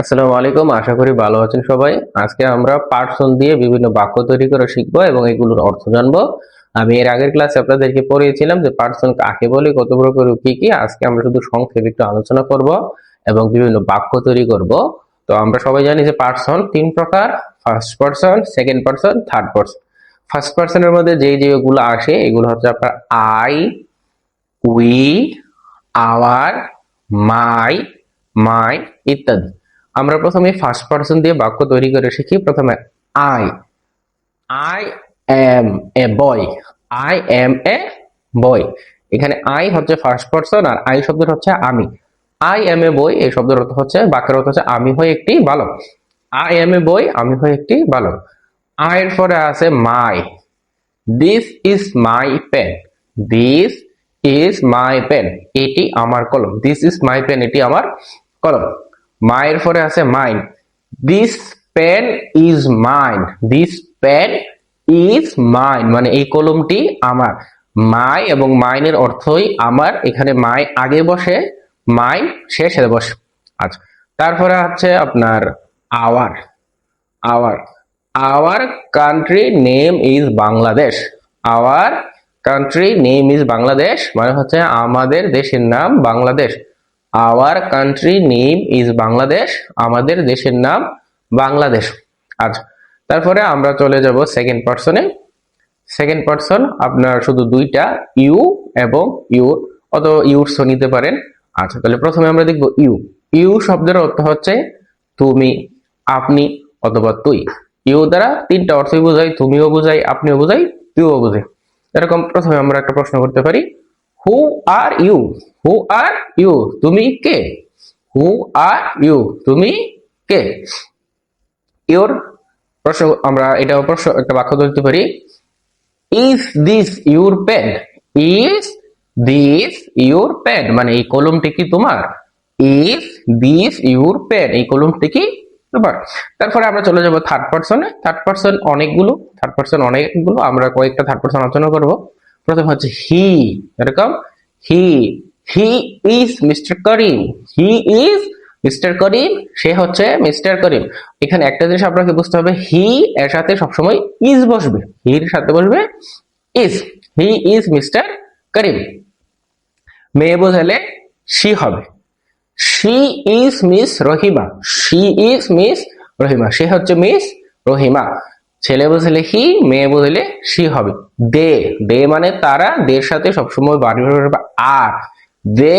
আসসালামু আলাইকুম, আশা করি ভালো আছেন সবাই। আজকে আমরা পার্সন দিয়ে বিভিন্ন বাক্য তৈরি করা শিখবো এবং এগুলোর অর্থ জানবো। আমি এর আগের ক্লাসে আপনাদেরকে পড়িয়েছিলাম যে পার্সন কাকে বলে, কত প্রকার কি কি। আজকে আমরা শুধু সংক্ষেপে একটু আলোচনা করব এবং বিভিন্ন বাক্য তৈরি করব। তো আমরা সবাই জানি যে পার্সন তিন প্রকার: first person, second person, third person. First পার্সনের মধ্যে যেগুলো আসে এগুলো হচ্ছে আপনার আই, উই, আওয়ার, মাই, মাই ইত্যাদি। আমরা প্রথমে ফার্স্ট পার্সন দিয়ে বাক্য তৈরি করে শিখি। প্রথমে I I am a boy. I am a boy. এখানে আই হচ্ছে ফার্স্ট পার্সন আর আই শব্দটা হচ্ছে আমি। আই এম এ বয় এই শব্দের অর্থ হচ্ছে, বাক্যের অর্থ হচ্ছে আমি হই একটি বালক। আই এম এ বয়, আমি হই একটি বালক। আই এর পরে আছে my. This is my pen. This is my pen, এটি আমার কলম। দিস ইজ মাই পেন, এটি আমার কলম। মায়ের পরে আছে mine. This pen is mine. This pen is mine মানে এই কলমটি আমার। মাই এবং মাইনের অর্থই আমার। এখানে মাই আগে বসে, মাইন শেষে বসে। আচ্ছা, তারপরে আছে আপনার our. Our our country name is Bangladesh. Our country name is Bangladesh মানে হচ্ছে আমাদের দেশের নাম Bangladesh. Our country name is Bangladesh, আমাদের দেশের নাম বাংলাদেশ। আচ্ছা, তারপরে আমরা চলে যাব সেকেন্ড পার্সনে। সেকেন্ড পার্সন আপনার শুধু দুইটা, ইউ এবং ইউর, অথবা ইউরসও নিতে পারেন। আচ্ছা, তাহলে প্রথমে আমরা দেখব ইউ। ইউ শব্দের অর্থ হচ্ছে তুমি, আপনি অথবা তুই। ইউ দ্বারা তিনটা অর্থই বোঝায়: তুমিও বোঝাই, আপনিও বোঝাই, তুইও বোঝাই। এরকম প্রথমে আমরা একটা প্রশ্ন করতে পারি, হু are you? Who are you, তুমি কে? হু আর ইউ, তুমি কে? ইউর প্রশ্ন আমরা এটাও প্রশ্ন একটা বাক্য ধরতে পারি, is this your pen? Is this your pen মানে এই কলমটি কি তোমার? ইজ দিস ইউর পেন, এই কলমটি কি তোমার? তারপরে আমরা চলে যাব থার্ড পার্সনে। থার্ড পার্সন অনেকগুলো, আমরা কয়েকটা থার্ড পার্সন আলোচনা করব। প্রথম হচ্ছে হি। এরকম he he is mister Karim. He is mister Karim, সে হচ্ছে মিস্টার করিম। এখানে একটা জিনিস আপনাকে বুঝতে হবে, হি এর সাথে সবসময় ইজ বসবে। হির সাথে বসবে is. He is mister Karim. মেয়ে বোঝালে শি হবে। She is miss Rahima. She is miss Rahima, সে হচ্ছে মিস রহিমা। ছেলে বোঝালে হি, মেয়ে বোঝালে শি হবে। দে, দে মানে তারা, দের সাথে সবসময় বাড়ি আর। দে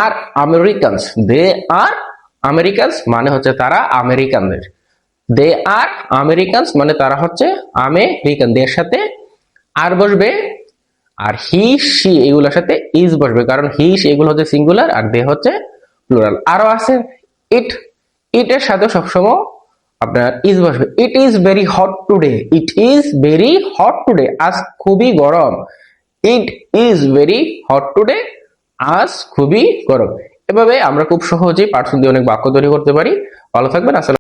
আর আমেরিকানস। দে আর আমেরিকানস মানে হচ্ছে তারা আমেরিকানদের। দে আর আমেরিকানস মানে তারা হচ্ছে আমেরিকান। দের সাথে আর বসবে, আর হি সি এগুলোর সাথে ইজ বসবে, কারণ হি এগুলো হচ্ছে সিঙ্গুলার আর দে হচ্ছে প্লুরাল। আরো আছে ইট। ইট এর সাথে সবসময় আপনার ইজ বসবে। It is very hot today. It is very hot today, আজ খুবই গরম। It is very hot today, আজ খুবই গরম। এভাবে আমরা খুব সহজেই পার্সন দিয়ে অনেক বাক্য তৈরি করতে পারি। ভালো থাকবেন। আসলে